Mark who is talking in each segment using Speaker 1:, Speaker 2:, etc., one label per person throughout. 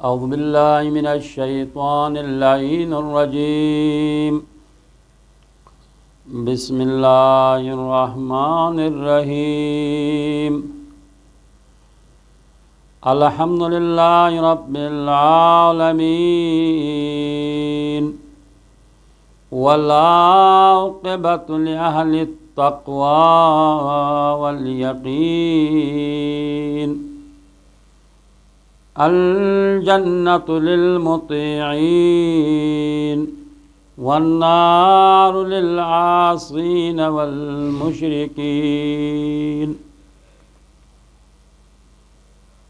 Speaker 1: اعوذ باللہ من الشیطان اللعین الرجیم بسم اللہ الرحمن الرحیم الحمد للہ رب العالمین والعاقبۃ لأہل التقوى والیقین الجنة للمطيعين والنار للعاصين والمشركين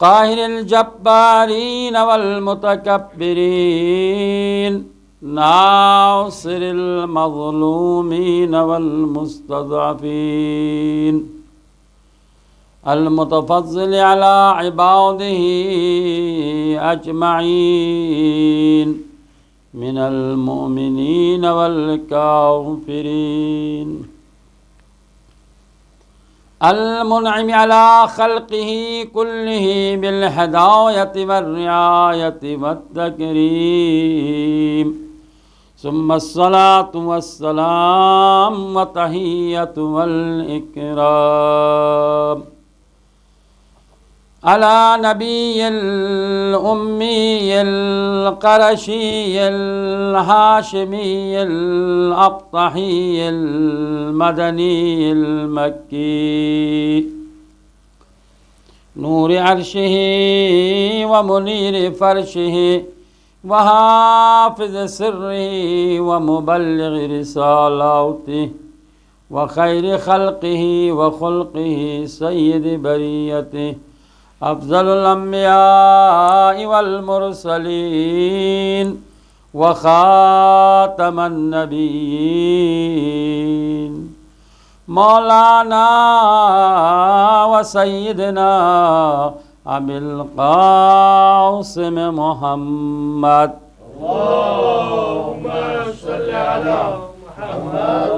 Speaker 1: قاهر الجبارين والمتكبرين ناصر المظلومين والمستضعفين المتفضل على عباده أجمعين من المؤمنين والكافرين المنعم على خلقه كله بالهداية والرعاية والتكريم ثم الصلاة والسلام والتحية والإكرام على نبي الأمي القرشي الهاشمي الأبطحي المدني المكي نور عرشه ومنير فرشه وحافظ سره ومبلغ رسالاته وخير خلقه وخلقه سيد بريته افضل الانبیاء والمرسلین وخاتم النبیین مولانا وسیدنا ابی القاسم محمد اللهم صل علی محمد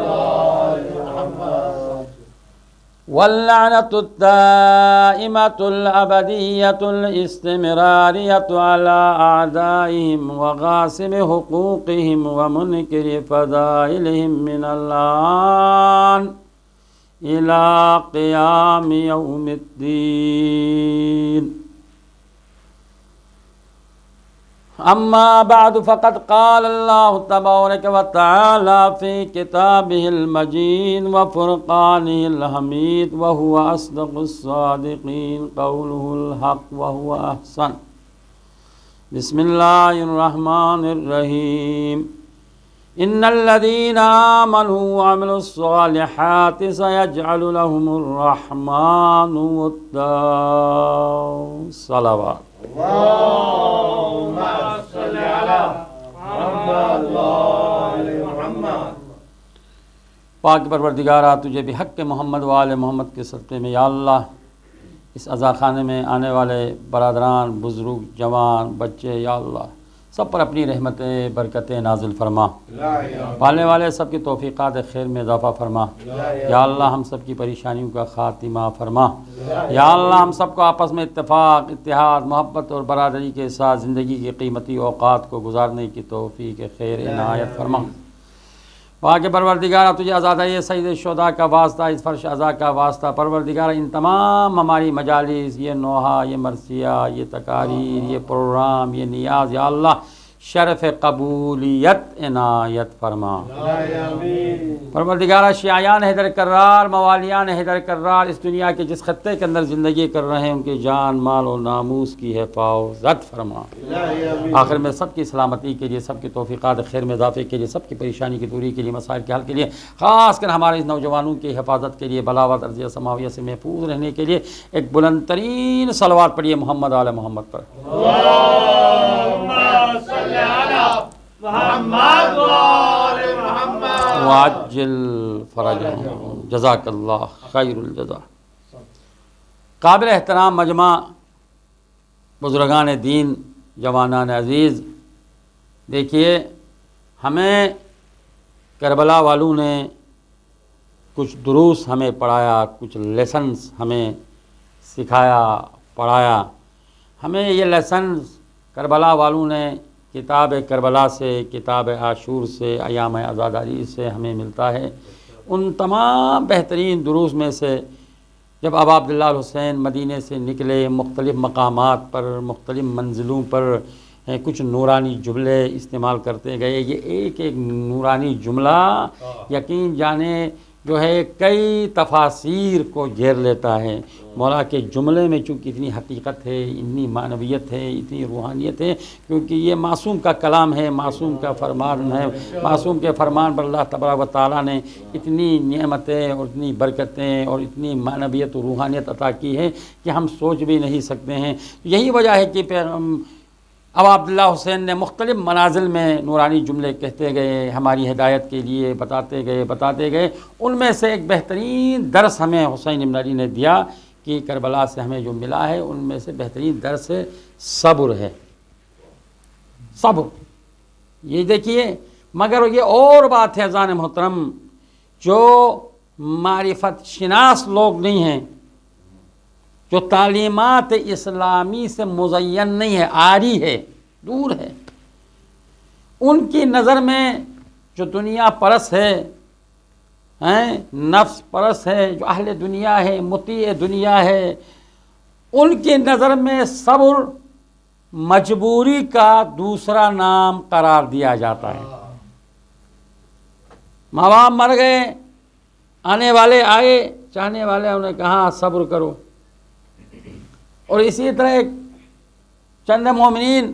Speaker 1: واللعنة الدائمة الأبدية الاستمرارية على أعدائهم وغاصب حقوقهم ومنكر فضائلهم من الآن إلى قيام يوم الدين أما بعد فقد قال الله تبارك وتعالى في كتابه المجيد وفرقانه الحميد وهو أصدق الصادقين قوله الحق وهو أحسن بسم الله الرحمن الرحيم إن الذين آمنوا وعملوا الصالحات سيجعل لهم الرحمن ودا صلوات اللهم صل على محمد وآل محمد پاک پروردگارہ تجھے بھی حق محمد وآل محمد کے صدقے میں یا اللہ اس عزا خانے میں آنے والے برادران بزرگ جوان بچے یا اللہ سب پر اپنی رحمتیں برکتیں نازل فرما پالنے والے سب کی توفیقات خیر میں اضافہ فرما یا اللہ ہم سب کی پریشانیوں کا خاتمہ فرما یا اللہ ہم سب کو آپس میں اتفاق اتحاد محبت اور برادری کے ساتھ زندگی کی قیمتی اوقات کو گزارنے کی توفیق خیر عنایت فرما پاک پروردگارہ تجھے عزادۂ سید الشہداء کا واسطہ اس فرش عزا کا واسطہ پروردگارہ ان تمام ہماری مجالس یہ نوحہ یہ مرثیہ یہ تقاریر یہ پروگرام یہ نیاز یا اللہ شرف قبولیت عنایت فرما پروردگارہ شیعیان حیدر کرار موالیان حیدر کرار اس دنیا کے جس خطے کے اندر زندگی کر رہے ہیں ان کے جان مال و ناموس کی حفاظت فرما آخر میں سب کی سلامتی کے لیے سب کی توفیقات خیر میں اضافے کے لیے سب کی پریشانی کی دوری کے لیے مسائل کے حل کے لیے خاص کر ہمارے اس نوجوانوں کی حفاظت کے لیے بلاوت ارضیہ سماویہ سے محفوظ رہنے کے لیے ایک بلند ترین صلوات پڑھیے محمد آل محمد پر محمد وآل محمد وعجل فرجهم جزاک اللہ خیر الجزا. قابل احترام مجمع، بزرگان دین، جوانان عزیز، دیکھیے ہمیں کربلا والوں نے کچھ دروس ہمیں پڑھایا، کچھ لیسنز ہمیں سکھایا پڑھایا. ہمیں یہ لیسنز کربلا والوں نے کتاب کربلا سے، کتاب عاشور سے، ایام عزاداری سے ہمیں ملتا ہے۔ ان تمام بہترین دروس میں سے جب ابا عبداللہ الحسین مدینے سے نکلے، مختلف مقامات پر، مختلف منزلوں پر کچھ نورانی جملے استعمال کرتے گئے۔ یہ ایک ایک نورانی جملہ یقین جانے جو ہے کئی تفاسیر کو گھیر لیتا ہے۔ مولا کے جملے میں چونکہ اتنی حقیقت ہے، اتنی معنویت ہے، اتنی روحانیت ہے، کیونکہ یہ معصوم کا کلام ہے، معصوم کا فرمان ہے۔ معصوم کے فرمان پر اللہ تبارک و تعالیٰ نے اتنی نعمتیں اور اتنی برکتیں اور اتنی معنویت و روحانیت عطا کی ہے کہ ہم سوچ بھی نہیں سکتے ہیں۔ یہی وجہ ہے کہ ابا عبداللہ حسین نے مختلف منازل میں نورانی جملے کہتے گئے، ہماری ہدایت کے لیے بتاتے گئے۔ ان میں سے ایک بہترین درس ہمیں حسین ابن علی نے دیا کہ کربلا سے ہمیں جو ملا ہے ان میں سے بہترین درس صبر ہے۔ صبر، یہ دیکھیے، مگر یہ اور بات ہے اذان محترم، جو معرفت شناس لوگ نہیں ہیں، جو تعلیمات اسلامی سے مزین نہیں ہے، عاری ہے، دور ہے، ان کی نظر میں جو دنیا پرست ہے، نفس پرست ہے، جو اہل دنیا ہے، مطیع دنیا ہے، ان کی نظر میں صبر مجبوری کا دوسرا نام قرار دیا جاتا ہے۔ ماں باپ مر گئے، آنے والے آئے، چاہنے والے انہیں کہا صبر کرو، اور اسی طرح ایک چند مومنین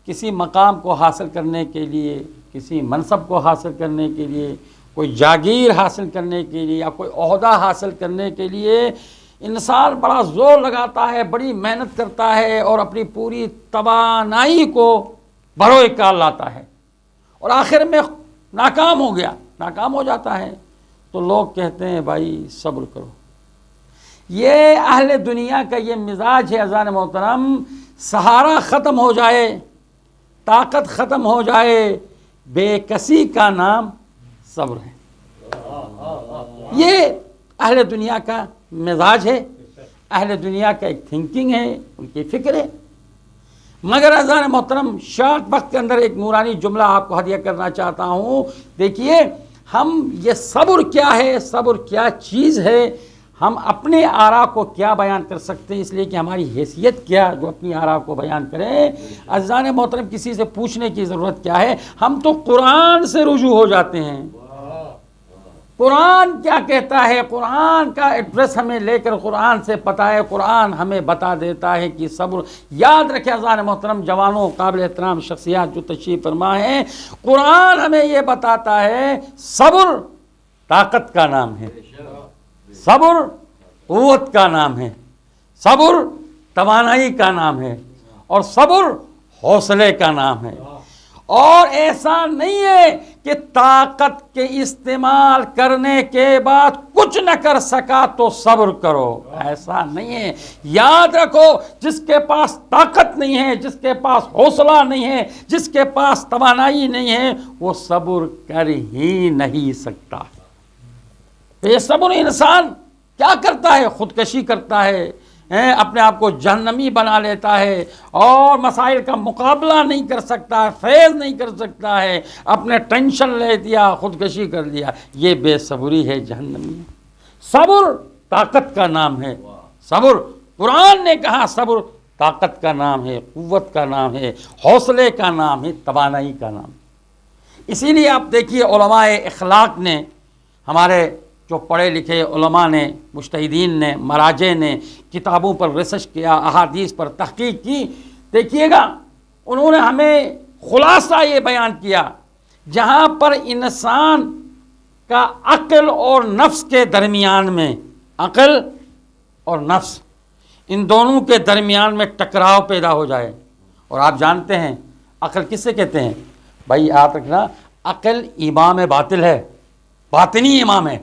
Speaker 1: کسی مقام کو حاصل کرنے کے لیے، کسی منصب کو حاصل کرنے کے لیے، کوئی جاگیر حاصل کرنے کے لیے یا کوئی عہدہ حاصل کرنے کے لیے انسان بڑا زور لگاتا ہے، بڑی محنت کرتا ہے اور اپنی پوری توانائی کو بروئے کار لاتا ہے، اور آخر میں ناکام ہو جاتا ہے، تو لوگ کہتے ہیں بھائی صبر کرو۔ یہ اہل دنیا کا یہ مزاج ہے اذان محترم، سہارا ختم ہو جائے، طاقت ختم ہو جائے، بے کسی کا نام صبر ہے۔ یہ اہل دنیا کا مزاج ہے، اہل دنیا کا ایک تھنکنگ ہے، ان کی فکر ہے۔ مگر اذان محترم شارٹ وقت کے اندر ایک نورانی جملہ آپ کو ہدیہ کرنا چاہتا ہوں۔ دیکھیے، ہم یہ صبر کیا ہے، صبر کیا چیز ہے، ہم اپنے آراء کو کیا بیان کر سکتے ہیں، اس لیے کہ ہماری حیثیت کیا جو اپنی آراء کو بیان کریں۔ عزیزان محترم، کسی سے پوچھنے کی ضرورت کیا ہے، ہم تو قرآن سے رجوع ہو جاتے ہیں۔ قرآن کیا کہتا ہے، قرآن کا ایڈریس ہمیں لے کر قرآن سے پتہ ہے، قرآن ہمیں بتا دیتا ہے کہ صبر۔ یاد رکھیں عزیزان محترم، جوانوں، قابل احترام شخصیات جو تشریف فرما ہیں، قرآن ہمیں یہ بتاتا ہے صبر طاقت کا نام ہے، صبر قوت کا نام ہے، صبر توانائی کا نام ہے، اور صبر حوصلے کا نام ہے۔ اور ایسا نہیں ہے کہ طاقت کے استعمال کرنے کے بعد کچھ نہ کر سکا تو صبر کرو، ایسا نہیں ہے۔ یاد رکھو، جس کے پاس طاقت نہیں ہے، جس کے پاس حوصلہ نہیں ہے، جس کے پاس توانائی نہیں ہے، وہ صبر کر ہی نہیں سکتا۔ یہ صبر انسان کیا کرتا ہے؟ خودکشی کرتا ہے، اپنے آپ کو جہنمی بنا لیتا ہے، اور مسائل کا مقابلہ نہیں کر سکتا، فیض نہیں کر سکتا ہے، اپنے ٹینشن لے دیا، خودکشی کر لیا، یہ بے صبری ہے، جہنمی۔ صبر طاقت کا نام ہے، صبر قرآن نے کہا صبر طاقت کا نام ہے، قوت کا نام ہے، حوصلے کا نام ہے، توانائی کا نام۔ اسی لیے آپ دیکھیے، علماء اخلاق نے، ہمارے جو پڑھے لکھے علماء نے، مجتہدین نے، مراجع نے کتابوں پر ریسرچ کیا، احادیث پر تحقیق کی، دیکھیے گا انہوں نے ہمیں خلاصہ یہ بیان کیا، جہاں پر انسان کا عقل اور نفس کے درمیان میں، عقل اور نفس ان دونوں کے درمیان میں ٹکراؤ پیدا ہو جائے، اور آپ جانتے ہیں عقل کس سے کہتے ہیں؟ بھائی یاد رکھنا، عقل امام باطل ہے، باطنی امام ہے،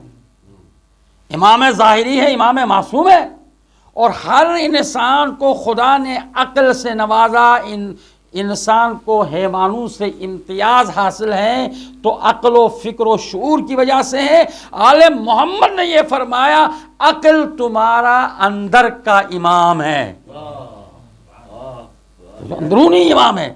Speaker 1: امام ظاہری ہے، امام معصوم ہے، اور ہر انسان کو خدا نے عقل سے نوازا، انسان کو حیوانوں سے امتیاز حاصل ہے تو عقل و فکر و شعور کی وجہ سے ہے۔ عالم محمد نے یہ فرمایا، عقل تمہارا اندر کا امام ہے، جو اندرونی امام ہے.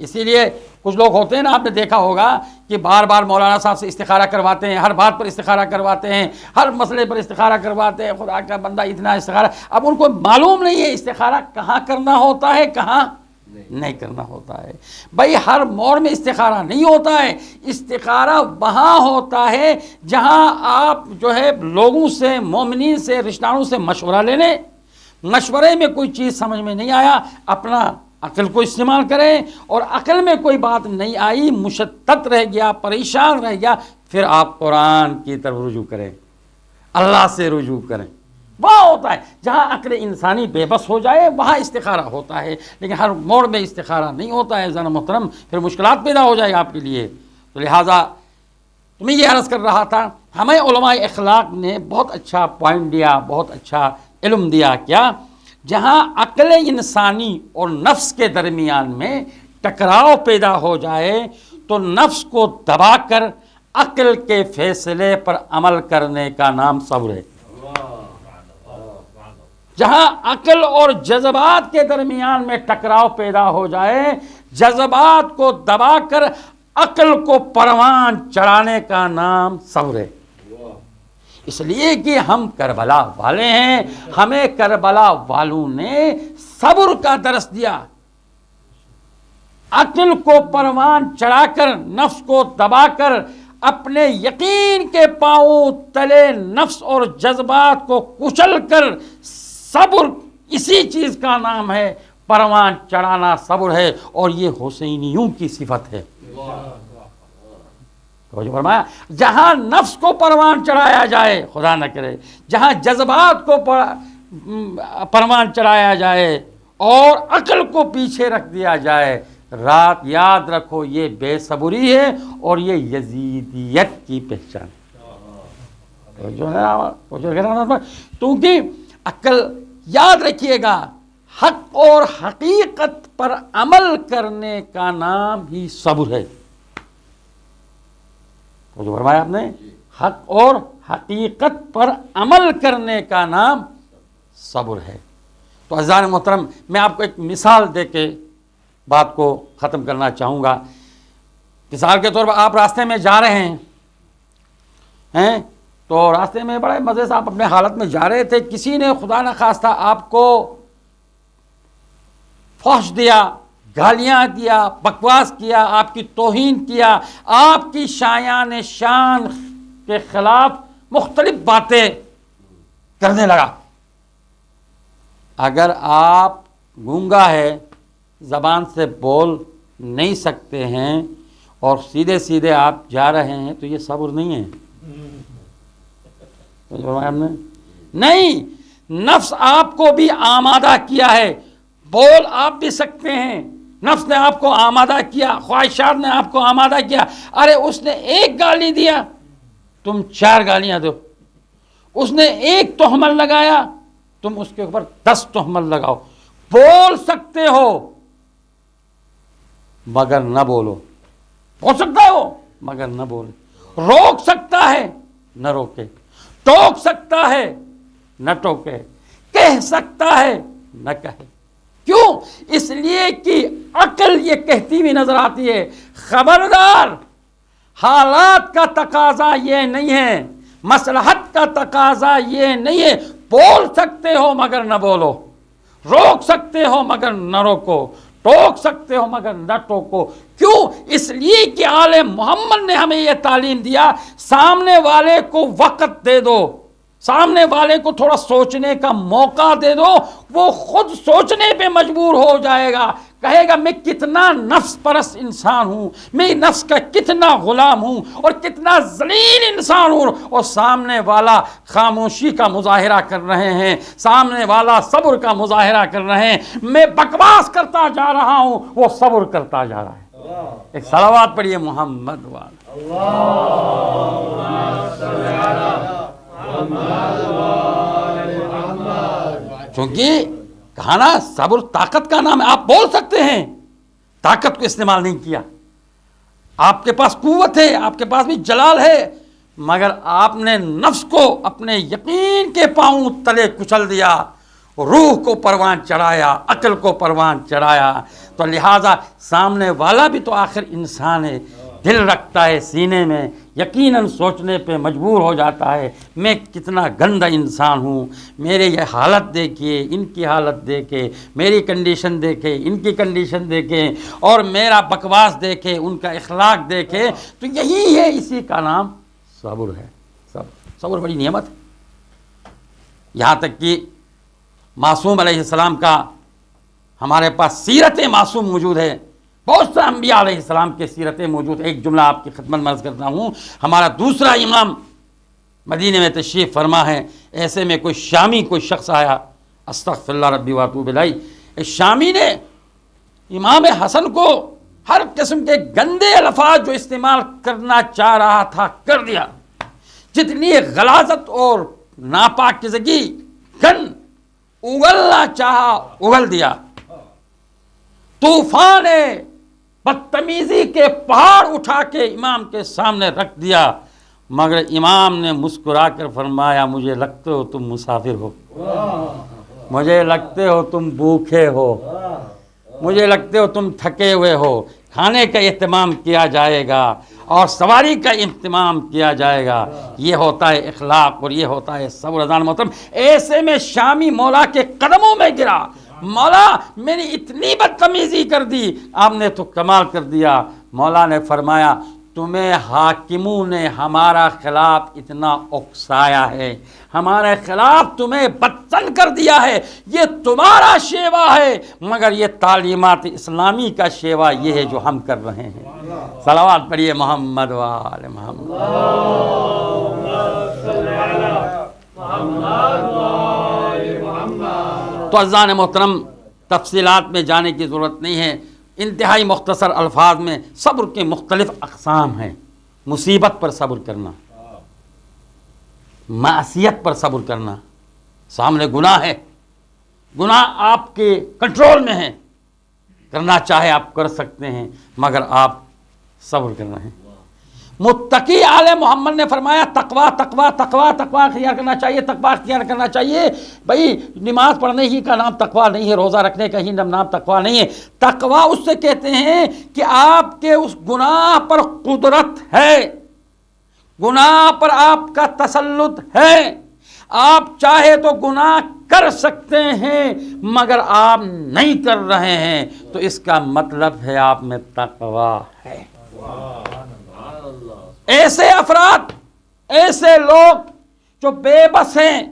Speaker 1: اسی لیے کچھ لوگ ہوتے ہیں نا، آپ نے دیکھا ہوگا کہ بار بار مولانا صاحب سے استخارہ کرواتے ہیں، ہر بات پر استخارہ کرواتے ہیں، ہر مسئلے پر استخارہ کرواتے ہیں. خدا کا بندہ اتنا استخارہ، اب ان کو معلوم نہیں ہے استخارہ کہاں کرنا ہوتا ہے، کہاں نہیں کرنا ہوتا ہے. بھائی ہر موڑ میں استخارہ نہیں ہوتا ہے. استخارہ وہاں ہوتا ہے جہاں آپ جو ہے لوگوں سے، مومنین سے، رشتہ داروں سے مشورہ لے لیں. مشورے میں کوئی چیز سمجھ میں نہیں آیا، اپنا عقل کو استعمال کریں، اور عقل میں کوئی بات نہیں آئی، مشتت رہ گیا، پریشان رہ گیا، پھر آپ قرآن کی طرف رجوع کریں، اللہ سے رجوع کریں. وہاں ہوتا ہے جہاں عقل انسانی بے بس ہو جائے، وہاں استخارہ ہوتا ہے. لیکن ہر موڑ میں استخارہ نہیں ہوتا ہے زن محترم، پھر مشکلات پیدا ہو جائے گا آپ کے لیے. تو لہٰذا تمہیں یہ عرض کر رہا تھا، ہمیں علماء اخلاق نے بہت اچھا پوائنٹ دیا، بہت اچھا علم دیا. کیا؟ جہاں عقل انسانی اور نفس کے درمیان میں ٹکراؤ پیدا ہو جائے تو نفس کو دبا کر عقل کے فیصلے پر عمل کرنے کا نام صبر ہے. جہاں عقل اور جذبات کے درمیان میں ٹکراؤ پیدا ہو جائے، جذبات کو دبا کر عقل کو پروان چڑھانے کا نام صبر ہے. اس لیے کہ ہم کربلا والے ہیں، ہمیں کربلا والوں نے صبر کا درس دیا. عقل کو پروان چڑھا کر، نفس کو دبا کر، اپنے یقین کے پاؤں تلے نفس اور جذبات کو کچل کر، صبر اسی چیز کا نام ہے. پروان چڑھانا صبر ہے، اور یہ حسینیوں کی صفت ہے. توجہ فرمایا. جہاں نفس کو پروان چڑھایا جائے، خدا نہ کرے، جہاں جذبات کو پروان چڑھایا جائے اور عقل کو پیچھے رکھ دیا جائے، رات یاد رکھو یہ بے صبری ہے اور یہ یزیدیت کی پہچان. کیونکہ عقل، یاد رکھیے گا، حق اور حقیقت پر عمل کرنے کا نام ہی صبر ہے. جو فرمایا آپ نے، حق اور حقیقت پر عمل کرنے کا نام صبر ہے. تو عزیزان محترم، میں آپ کو ایک مثال دے کے بات کو ختم کرنا چاہوں گا. مثال کے طور پر آپ راستے میں جا رہے ہیں تو راستے میں بڑے مزے سے آپ اپنے حالت میں جا رہے تھے، کسی نے خدا نہ خواستہ آپ کو فحش دیا، گالیاں دیا، بکواس کیا، آپ کی توہین کیا، آپ کی شایان شان کے خلاف مختلف باتیں کرنے لگا. اگر آپ گونگا ہے، زبان سے بول نہیں سکتے ہیں اور سیدھے سیدھے آپ جا رہے ہیں تو یہ صبر نہیں ہے. نہیں، نفس آپ کو بھی آمادہ کیا ہے، بول آپ بھی سکتے ہیں، نفس نے آپ کو آمادہ کیا، خواہشات نے آپ کو آمادہ کیا. ارے اس نے ایک گالی دیا، تم 4 گالیاں دو. اس نے ایک تہمت لگایا، تم اس کے اوپر 10 تہمت لگاؤ. بول سکتے ہو مگر نہ بولو. بول سکتا ہو مگر نہ بولے. روک سکتا ہے نہ روکے، ٹوک سکتا ہے نہ ٹوکے، کہہ سکتا ہے نہ کہے. کیوں؟ اس لیے کہ عقل یہ کہتی ہوئی نظر آتی ہے، خبردار، حالات کا تقاضا یہ نہیں ہے، مصلحت کا تقاضا یہ نہیں ہے. بول سکتے ہو مگر نہ بولو، روک سکتے ہو مگر نہ روکو، ٹوک سکتے ہو مگر نہ ٹوکو. کیوں؟ اس لیے کہ آل محمد نے ہمیں یہ تعلیم دیا، سامنے والے کو وقت دے دو، سامنے والے کو تھوڑا سوچنے کا موقع دے دو، وہ خود سوچنے پہ مجبور ہو جائے گا. کہے گا میں کتنا نفس پرست انسان ہوں، میں نفس کا کتنا غلام ہوں اور کتنا ذلیل انسان ہوں. اور سامنے والا خاموشی کا مظاہرہ کر رہے ہیں، سامنے والا صبر کا مظاہرہ کر رہے ہیں. میں بکواس کرتا جا رہا ہوں، وہ صبر کرتا جا رہا ہے. ایک صلوات پڑھیے محمد والے. چونکہ کہا نا صبر طاقت کا نام ہے. آپ بول سکتے ہیں، طاقت کو استعمال نہیں کیا. آپ کے پاس قوت ہے، آپ کے پاس بھی جلال ہے، مگر آپ نے نفس کو اپنے یقین کے پاؤں تلے کچل دیا. روح کو پروان چڑھایا، عقل کو پروان چڑھایا، تو لہٰذا سامنے والا بھی تو آخر انسان ہے، دل رکھتا ہے سینے میں، یقیناً سوچنے پہ مجبور ہو جاتا ہے میں کتنا گندا انسان ہوں، میرے یہ حالت دیکھیے، ان کی حالت دیکھے، میری کنڈیشن دیکھے، ان کی کنڈیشن دیکھے، اور میرا بکواس دیکھے، ان کا اخلاق دیکھے، تو یہی ہے، اسی کا نام صبر ہے۔ صبر بڑی نعمت ہے۔ یہاں تک کہ معصوم علیہ السلام کا ہمارے پاس سیرت معصوم موجود ہے، بہت سے انبیاء علیہ السلام کے سیرتیں موجود۔ ایک جملہ آپ کی خدمت میں عرض کرتا ہوں، ہمارا دوسرا امام مدینے میں تشریف فرما ہے، ایسے میں کوئی شامی کوئی شخص آیا، استغفر اللہ ربی واتوب الیہ، اس شامی نے امام حسن کو ہر قسم کے گندے الفاظ جو استعمال کرنا چاہ رہا تھا کر دیا، جتنی غلاظت اور ناپاکیزگی گن اگلنا چاہا اگل دیا، طوفان بدتمیزی کے پہاڑ اٹھا کے امام کے سامنے رکھ دیا، مگر امام نے مسکرا کر فرمایا مجھے لگتے ہو تم مسافر ہو، مجھے لگتے ہو تم بھوکے ہو، مجھے لگتے ہو تم تھکے ہوئے ہو، کھانے کا اہتمام کیا جائے گا اور سواری کا اہتمام کیا جائے گا، یہ ہوتا ہے اخلاق اور یہ ہوتا ہے صبر۔ اذان محترم، ایسے میں شامی مولا کے قدموں میں گرا، مولا میں نے اتنی بدتمیزی کر دی، آپ نے تو کمال کر دیا۔ مولا نے فرمایا تمہیں حاکموں نے ہمارا خلاف اتنا اکسایا ہے، ہمارے خلاف تمہیں بدتن کر دیا ہے، یہ تمہارا شیوا ہے، مگر یہ تعلیمات اسلامی کا شیوا یہ ہے جو ہم کر رہے ہیں۔ صلوات پڑھیے محمد و آل محمد۔ تو عزیزان محترم، تفصیلات میں جانے کی ضرورت نہیں ہے، انتہائی مختصر الفاظ میں صبر کے مختلف اقسام ہیں۔ مصیبت پر صبر کرنا، معصیت پر صبر کرنا، سامنے گناہ ہے، گناہ آپ کے کنٹرول میں ہے، کرنا چاہے آپ کر سکتے ہیں مگر آپ صبر کر رہے ہیں۔ متقی آل محمد نے فرمایا تقویٰ تقویٰ تقویٰ تقویٰ اختیار کرنا چاہیے، تقویٰ اختیار کرنا چاہیے۔ بھائی نماز پڑھنے ہی کا نام تقویٰ نہیں ہے، روزہ رکھنے کا ہی نام تقویٰ نہیں ہے۔ تقویٰ اس سے کہتے ہیں کہ آپ کے اس گناہ پر قدرت ہے، گناہ پر آپ کا تسلط ہے، آپ چاہے تو گناہ کر سکتے ہیں مگر آپ نہیں کر رہے ہیں، تو اس کا مطلب ہے آپ میں تقویٰ ہے۔ ایسے افراد، ایسے لوگ جو بے بس ہیں،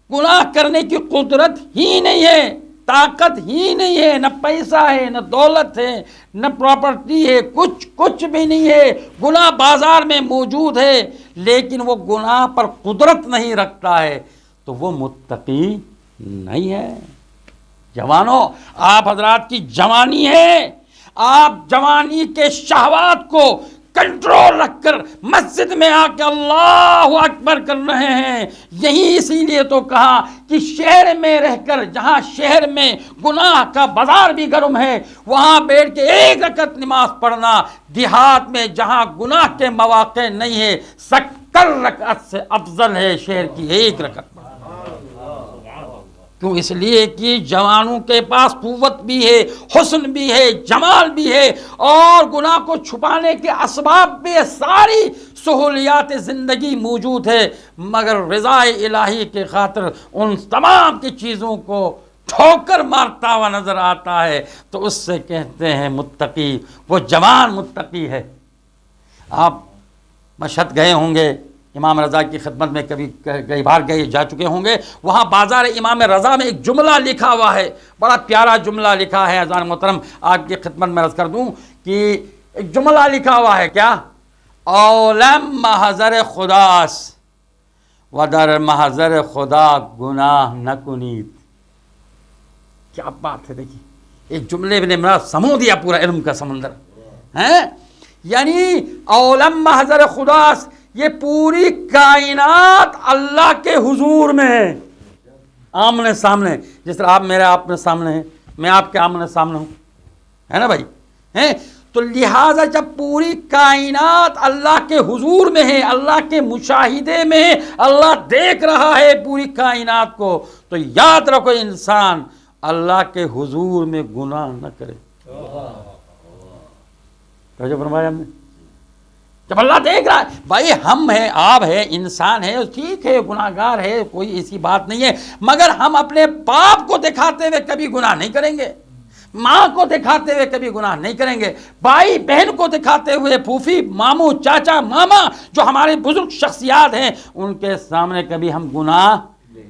Speaker 1: گناہ کرنے کی قدرت ہی نہیں ہے، طاقت ہی نہیں ہے، نہ پیسہ ہے، نہ دولت ہے، نہ پراپرٹی ہے، کچھ بھی نہیں ہے، گناہ بازار میں موجود ہے لیکن وہ گناہ پر قدرت نہیں رکھتا ہے، تو وہ متقی نہیں ہے۔ جوانوں، آپ حضرات کی جوانی ہے، آپ جوانی کے شہوات کو کنٹرول رکھ کر مسجد میں آ کے اللہ اکبر کر رہے ہیں۔ یہی اسی لیے تو کہا کہ شہر میں رہ کر، جہاں شہر میں گناہ کا بازار بھی گرم ہے، وہاں بیٹھ کے ایک رکعت نماز پڑھنا، دیہات میں جہاں گناہ کے مواقع نہیں ہے 70 رکعت سے افضل ہے شہر کی ایک رکعت۔ کیوں؟ اس لیے کہ جوانوں کے پاس قوت بھی ہے، حسن بھی ہے، جمال بھی ہے، اور گناہ کو چھپانے کے اسباب بھی ہے، ساری سہولیات زندگی موجود ہے، مگر رضا الہی کے خاطر ان تمام کی چیزوں کو ٹھوکر مارتا ہوا نظر آتا ہے، تو اس سے کہتے ہیں متقی، وہ جوان متقی ہے۔ آپ مشہد گئے ہوں گے، امام رضا کی خدمت میں کئی بار جا چکے ہوں گے، وہاں بازار امام رضا میں ایک جملہ لکھا ہوا ہے، بڑا پیارا جملہ لکھا ہے، اذان محترم آپ کی خدمت میں عرض کر دوں کہ ایک جملہ لکھا ہوا ہے، کیا؟ اولم محضر خداس و در محضر خدا گناہ نکنید۔ کیا بات ہے، دیکھیے ایک جملے میں نے سمو دیا پورا علم کا سمندر ہے، یعنی اولم محضر خداس، یہ پوری کائنات اللہ کے حضور میں ہے، آمنے سامنے، جس طرح آپ میرے آمنے سامنے ہیں، میں آپ کے آمنے سامنے ہوں، ہے نا بھائی؟ تو تو لہٰذا جب پوری کائنات اللہ کے حضور میں ہے، اللہ کے مشاہدے میں ہے، اللہ دیکھ رہا ہے پوری کائنات کو، تو یاد رکھو انسان اللہ کے حضور میں گناہ نہ کرے۔ جو فرمایا ہم نے، جب اللہ دیکھ رہا ہے، بھائی ہم ہیں، آپ ہے، انسان ہے، ٹھیک ہے، گناہ گار ہے، کوئی ایسی بات نہیں ہے، مگر ہم اپنے باپ کو دکھاتے ہوئے کبھی گناہ نہیں کریں گے، ماں کو دکھاتے ہوئے کبھی گناہ نہیں کریں گے، بھائی بہن کو دکھاتے ہوئے، پھوپھی، ماموں، چاچا، ماما، جو ہمارے بزرگ شخصیات ہیں، ان کے سامنے کبھی ہم گناہ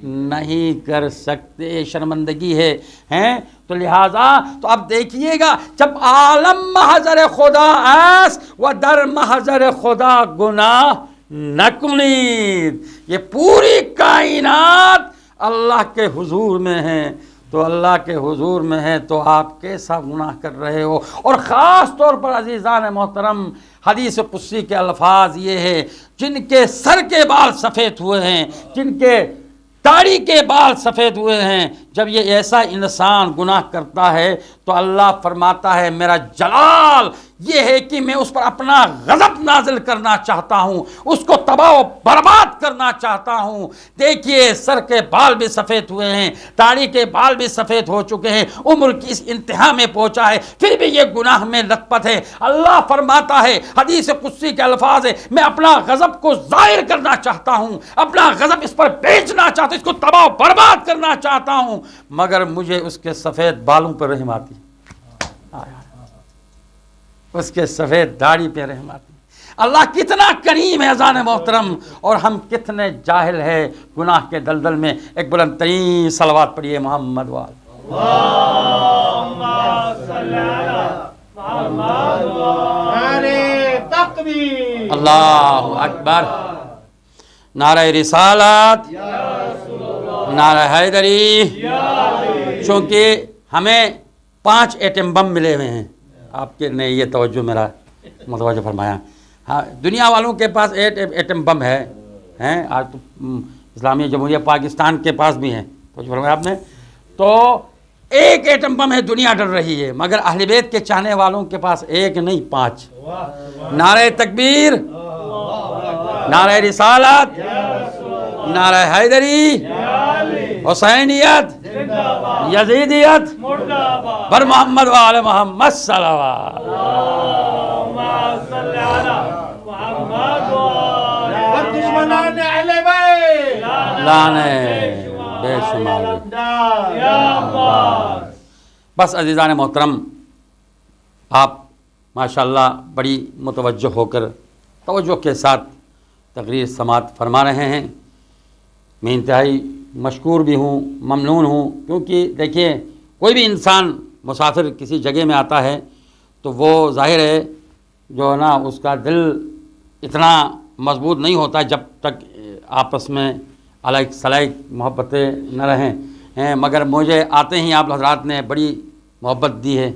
Speaker 1: نہیں کر سکتے، شرمندگی ہے ہیں۔ تو لہٰذا تو اب دیکھیے گا، جب عالم محضر خدا ایس و در محضر خدا گناہ نہ کنید، یہ پوری کائنات اللہ کے حضور میں ہے، تو اللہ کے حضور میں ہے تو آپ کیسا گناہ کر رہے ہو؟ اور خاص طور پر عزیزان محترم، حدیث قدسی کے الفاظ یہ ہے، جن کے سر کے بال سفید ہوئے ہیں، جن کے داڑھی کے بال سفید ہوئے ہیں، جب یہ ایسا انسان گناہ کرتا ہے تو اللہ فرماتا ہے میرا جلال یہ ہے کہ میں اس پر اپنا غضب نازل کرنا چاہتا ہوں، اس کو تباہ و برباد کرنا چاہتا ہوں۔ دیکھیے سر کے بال بھی سفید ہوئے ہیں، داڑھی کے بال بھی سفید ہو چکے ہیں، عمر کی اس انتہا میں پہنچا ہے، پھر بھی یہ گناہ میں لت پت ہے۔ اللہ فرماتا ہے، حدیث قدسی کے الفاظ ہے، میں اپنا غضب کو ظاہر کرنا چاہتا ہوں، اپنا غضب اس پر بیچنا چاہتا ہوں، اس کو تباہ و برباد کرنا چاہتا ہوں، مگر مجھے اس کے سفید بالوں پر رحم آتی، اس کے سفید داڑھی پہ رحم آتی۔ اللہ کتنا کریم ہے اذان محترم، اور ہم کتنے جاہل ہیں گناہ کے دلدل میں۔ ایک بلند ترین صلوات پڑھیے محمد وال
Speaker 2: اللہم صلی علی محمد نعرہ تکبیر،
Speaker 1: اللہ اکبر، نعرہ رسالت، نعرہ حیدری۔ چونکہ ہمیں 5 ایٹم بم ملے ہوئے ہیں، آپ کے نے یہ توجہ میرا متوجہ فرمایا، ہاں دنیا والوں کے پاس 8 ایٹم بم ہے، ہیں آج تو اسلامی جمہوریہ پاکستان کے پاس بھی ہیں، توجہ فرمایا آپ نے، تو 1 ایٹم بم ہے، دنیا ڈر رہی ہے، مگر اہل بیت کے چاہنے والوں کے پاس 1 نہیں 5۔ نعرہ تکبیر، نعرہ رسالت، نعرہ حیدری، حسینیت، یزیدیت، بر محمد و آل محمد صلوات۔
Speaker 2: دشمنان اہل بیت
Speaker 1: لانے بے شمار۔ بس عزیزان محترم، آپ ماشاءاللہ بڑی متوجہ ہو کر توجہ کے ساتھ تقریر سماعت فرما رہے ہیں، میں انتہائی مشکور بھی ہوں، ممنون ہوں، کیونکہ دیکھیے کوئی بھی انسان مسافر کسی جگہ میں آتا ہے تو وہ ظاہر ہے جو ہے نا اس کا دل اتنا مضبوط نہیں ہوتا جب تک آپس میں الگ سلائق محبتیں نہ رہیں، مگر مجھے آتے ہی آپ حضرات نے بڑی محبت دی ہے،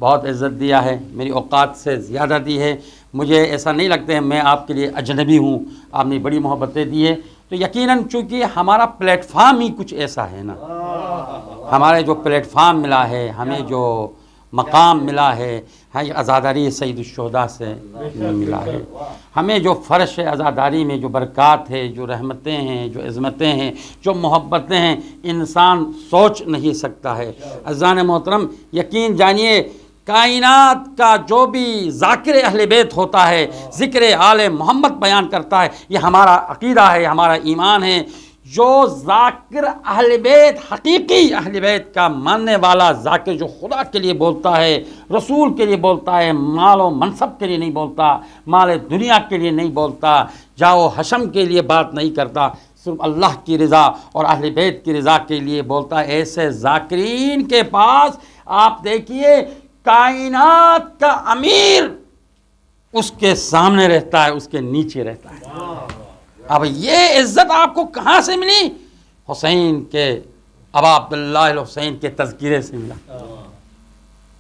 Speaker 1: بہت عزت دیا ہے، میری اوقات سے زیادہ دی ہے، مجھے ایسا نہیں لگتا ہے میں آپ کے لیے اجنبی ہوں، آپ نے بڑی محبتیں دی ہے، تو یقیناً چونکہ ہمارا پلیٹ فارم ہی کچھ ایسا ہے نا، ہمارے جو پلیٹ فارم ملا ہے، ہمیں جو مقام ملا ہے، عزاداری سید الشہداء سے ملا ہے، ہمیں جو فرش عزاداری میں جو برکات ہے، جو رحمتیں ہیں، جو عظمتیں ہیں، جو محبتیں ہیں، انسان سوچ نہیں سکتا ہے۔ عزیزان محترم، یقین جانیے کائنات کا جو بھی ذاکر اہل بیت ہوتا ہے، ذکر آل محمد بیان کرتا ہے، یہ ہمارا عقیدہ ہے، ہمارا ایمان ہے۔ جو ذاکر اہل بیت، حقیقی اہل بیت کا ماننے والا ذاکر، جو خدا کے لیے بولتا ہے، رسول کے لیے بولتا ہے، مال و منصب کے لیے نہیں بولتا، مال دنیا کے لیے نہیں بولتا، جاؤ حشم کے لیے بات نہیں کرتا، صرف اللہ کی رضا اور اہل بیت کی رضا کے لیے بولتا ہے، ایسے ذاکرین کے پاس آپ دیکھیے کائنات کا امیر اس کے سامنے رہتا ہے، اس کے نیچے رہتا ہے۔ اب یہ عزت آپ کو کہاں سے ملی؟ حسین کے ابا عبداللہ الحسین کے تذکرے سے ملا۔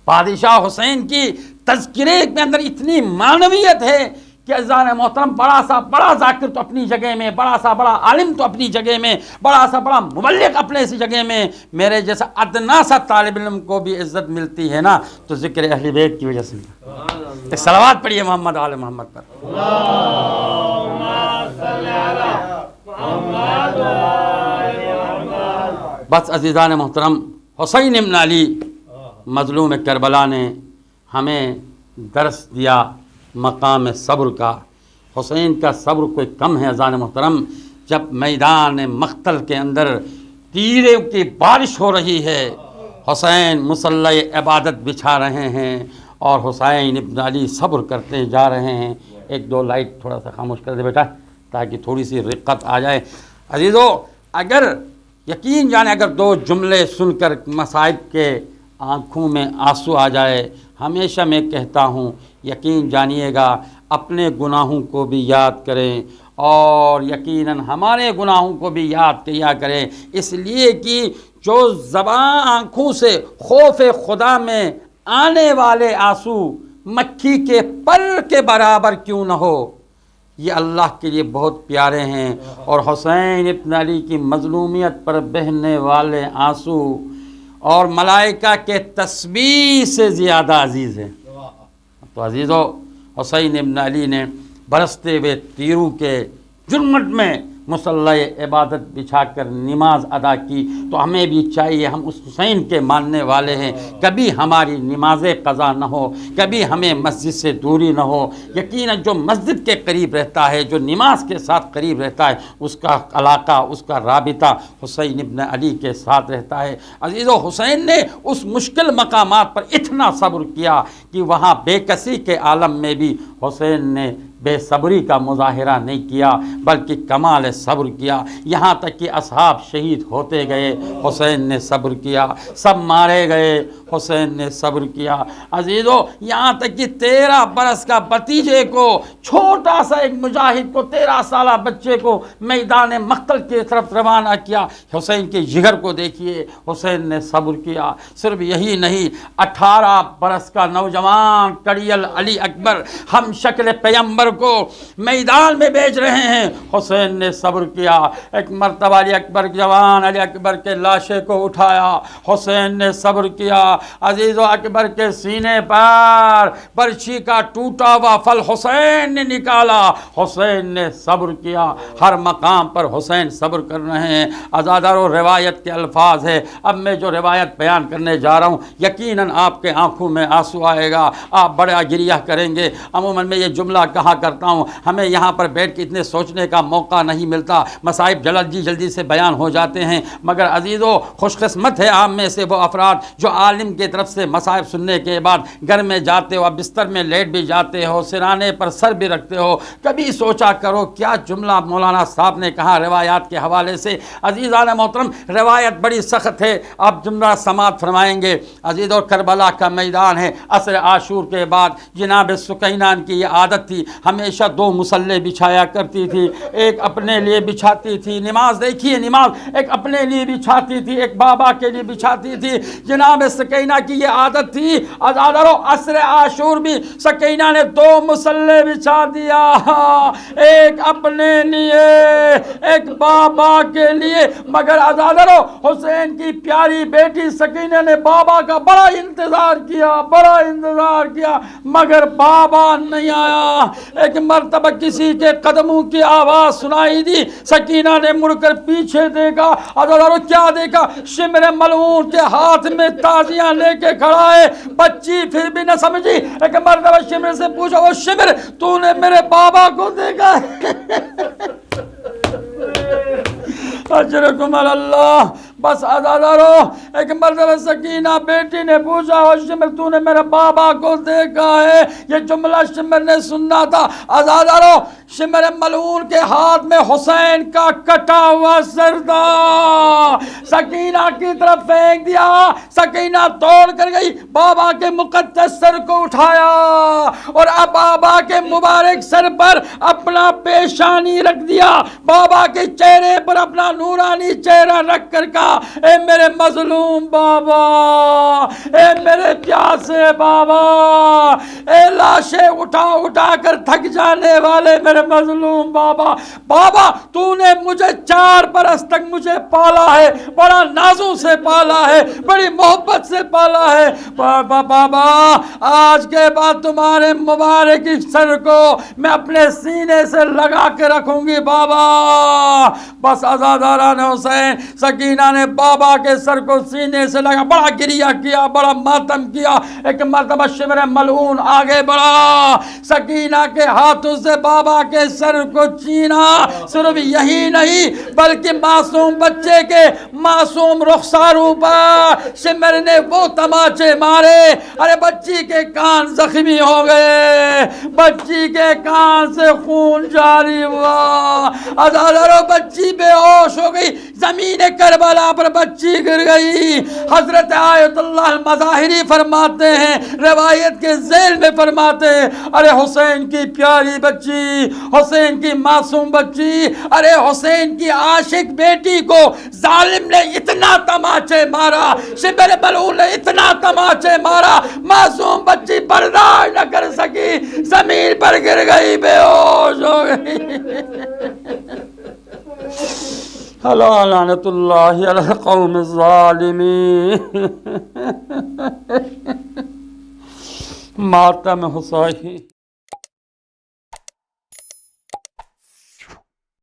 Speaker 1: بادشاہ حسین کی تذکرے کے اندر اتنی معنویت ہے کہ عزیزان محترم، بڑا سا بڑا ذاکر تو اپنی جگہ میں، بڑا سا بڑا عالم تو اپنی جگہ میں، بڑا سا بڑا مبلغ اپنے سی جگہ میں، میرے جیسا ادنا سا طالب علم کو بھی عزت ملتی ہے نا، تو ذکر اہل بیت کی وجہ سے ملا۔ ایک صلوات پڑھیے محمد آل محمد پر. بس عزیزان محترم، حسین ابن علی مظلوم کربلا نے ہمیں درس دیا مقام صبر کا. حسین کا صبر کوئی کم ہے عزیزان محترم. جب میدان مقتل کے اندر تیروں کی بارش ہو رہی ہے، حسین مصلی عبادت بچھا رہے ہیں اور حسین ابن علی صبر کرتے جا رہے ہیں. ایک دو لائٹ تھوڑا سا خاموش کر دے بیٹا تاکہ تھوڑی سی رقت آ جائے. عزیزو، اگر یقین جانے اگر دو جملے سن کر مصائب کے آنکھوں میں آنسو آ جائے، ہمیشہ میں کہتا ہوں یقین جانیے گا اپنے گناہوں کو بھی یاد کریں اور یقیناً ہمارے گناہوں کو بھی یاد کیا کریں، اس لیے کہ جو زبان آنکھوں سے خوف خدا میں آنے والے آنسو مکھی کے پر کے برابر کیوں نہ ہو، یہ اللہ کے لیے بہت پیارے ہیں. اور حسین ابن علی کی مظلومیت پر بہنے والے آنسو اور ملائکہ کے تسبیح سے زیادہ عزیز ہیں. تو عزیزو، حسین ابن علی نے برستے ہوئے تیروں کے جرمٹ میں مصلی عبادت بچھا کر نماز ادا کی. تو ہمیں بھی چاہیے، ہم اس حسین کے ماننے والے ہیں، کبھی ہماری نمازیں قضا نہ ہو، کبھی ہمیں مسجد سے دوری نہ ہو. یقیناً جو مسجد کے قریب رہتا ہے، جو نماز کے ساتھ قریب رہتا ہے، اس کا علاقہ، اس کا رابطہ حسین ابن علی کے ساتھ رہتا ہے. عزیزو، حسین نے اس مشکل مقامات پر اتنا صبر کیا کہ وہاں بے کسی کے عالم میں بھی حسین نے بے صبری کا مظاہرہ نہیں کیا بلکہ کمال صبر کیا. یہاں تک کہ اصحاب شہید ہوتے گئے، حسین نے صبر کیا. سب مارے گئے، حسین نے صبر کیا. عزیزو، یہاں تک کہ 13 برس کا بھتیجے کو، چھوٹا سا ایک مجاہد کو، 13 سالہ بچے کو میدان مقتل کی طرف روانہ کیا. حسین کے جگر کو دیکھیے، حسین نے صبر کیا. صرف یہی نہیں، 18 برس کا نوجوان کڑیل علی اکبر ہم شکل پیغمبر کو میدان میں بیچ رہے ہیں، حسین نے صبر کیا. ایک مرتبہ علی اکبر جوان علی اکبر کے لاشے کو اٹھایا، حسین نے صبر کیا. عزیز و اکبر کے سینے پر برچھی کا ٹوٹا ہوا پھل حسین نے نکالا، حسین نے صبر کیا. ہر مقام پر حسین صبر کر رہے ہیں. ازادارو، روایت کے الفاظ ہے. اب میں جو روایت بیان کرنے جا رہا ہوں یقیناً آپ کے آنکھوں میں آنسو آئے گا، آپ بڑا گریہ کریں گے. عموماً میں یہ جملہ کہا کرتا ہوں، ہمیں یہاں پر بیٹھ کے اتنے سوچنے کا موقع نہیں ملتا، مصائب جلدی سے بیان ہو جاتے ہیں. مگر عزیزو، خوش قسمت ہے عام میں سے وہ افراد جو عالم کی طرف سے مصائب سننے کے بعد گھر میں جاتے ہو، بستر میں لیٹ بھی جاتے ہو، سرانے پر سر بھی رکھتے ہو. کبھی سوچا کرو کیا جملہ مولانا صاحب نے کہا روایات کے حوالے سے. عزیزان محترم، روایت بڑی سخت ہے، آپ جملہ سماعت فرمائیں گے. عزیزو، کربلا کا میدان ہے. عصر عاشور کے بعد جناب سکینہ کی یہ عادت تھی، ہمیشہ 2 مصلے بچھایا کرتی تھی. ایک اپنے لیے بچھاتی تھی، نماز دیکھیے، نماز ایک اپنے لیے بچھاتی تھی، ایک بابا کے لیے بچھاتی تھی. جناب سکینہ کی یہ عادت تھی. عزادارو، عصر عاشور بھی سکینہ نے 2 مصلے بچھا دیا، ایک اپنے لیے، ایک بابا کے لیے. مگر عزادارو، حسین کی پیاری بیٹی سکینہ نے بابا کا بڑا انتظار کیا مگر بابا نہیں آیا. ایک مرتبہ کسی کے قدموں کی آواز سنائی دی، سکینہ نے مڑ کر پیچھے دیکھا. عزادارو، کیا دیکھا؟ شمر ملعون کے ہاتھ میں تازیاں لے کے کھڑا ہے. بچی پھر بھی نہ سمجھی. ایک مرتبہ شمر سے پوچھا، وہ شمر، تو نے میرے بابا کو دیکھا؟ اجرکم اللہ. بس عزادارو، ایک مرتبہ سکینہ بیٹی نے پوچھا، او شمر، تو نے میرے بابا کو دیکھا ہے؟ یہ جملہ شمر نے سننا تھا. عزادارو، شمر ملعون کے ہاتھ میں حسین کا کٹا ہوا سر تھا، سکینہ کی طرف پھینک دیا. سکینہ توڑ کر گئی، بابا کے مقدس سر کو اٹھایا اور اب بابا کے مبارک سر پر اپنا پیشانی رکھ دیا، بابا کے چہرے پر اپنا نورانی چہرہ رکھ کر کہا، اے میرے مظلوم بابا، اے میرے پیاسے بابا، اے لاشیں اٹھا اٹھا کر تھک جانے والے میرے مظلوم بابا، بابا تو نے مجھے 4 برس تک مجھے پالا ہے، بڑا نازوں سے پالا ہے، بڑی محبت سے پالا ہے بابا، بابا آج کے بعد تمہارے مبارک سر کو میں اپنے سینے سے لگا کے رکھوں گی بابا۔ بس عزاداران حسین، سکینہ نے بابا کے سر کو سینے سے لگا، بڑا گریہ کیا، بڑا ماتم کیا۔ ایک مرتبہ شمر ملعون آگے بڑھا، سکینہ کے ہاتھوں سے بابا کے سر کو چینا، صرف یہی نہیں بلکہ معصوم بچے کے معصوم رخساروں پر شمر نے وہ تماچے مارے، ارے بچی کے کان زخمی ہو گئے، بچی کے کان سے خون جاری ہوا، ہزاروں بچی بے ہوش ہو گئی، زمین کربلا پر بچی گر گئی۔ حضرت آیت اللہ المظاہری فرماتے ہیں، روایت کے ذیل میں فرماتے ہیں، ارے حسین کی پیاری بچی، حسین کی معصوم بچی، ارے حسین کی عاشق بیٹی کو ظالم نے اتنا تماچے مارا، شمر ملعون نے اتنا تماچے مارا، معصوم بچی برداشت نہ کر سکی، زمین پر گر گئی، بے ہوش ہو گئی۔ لعنت اللہ علی القوم الظالمین۔ ماتم حسین۔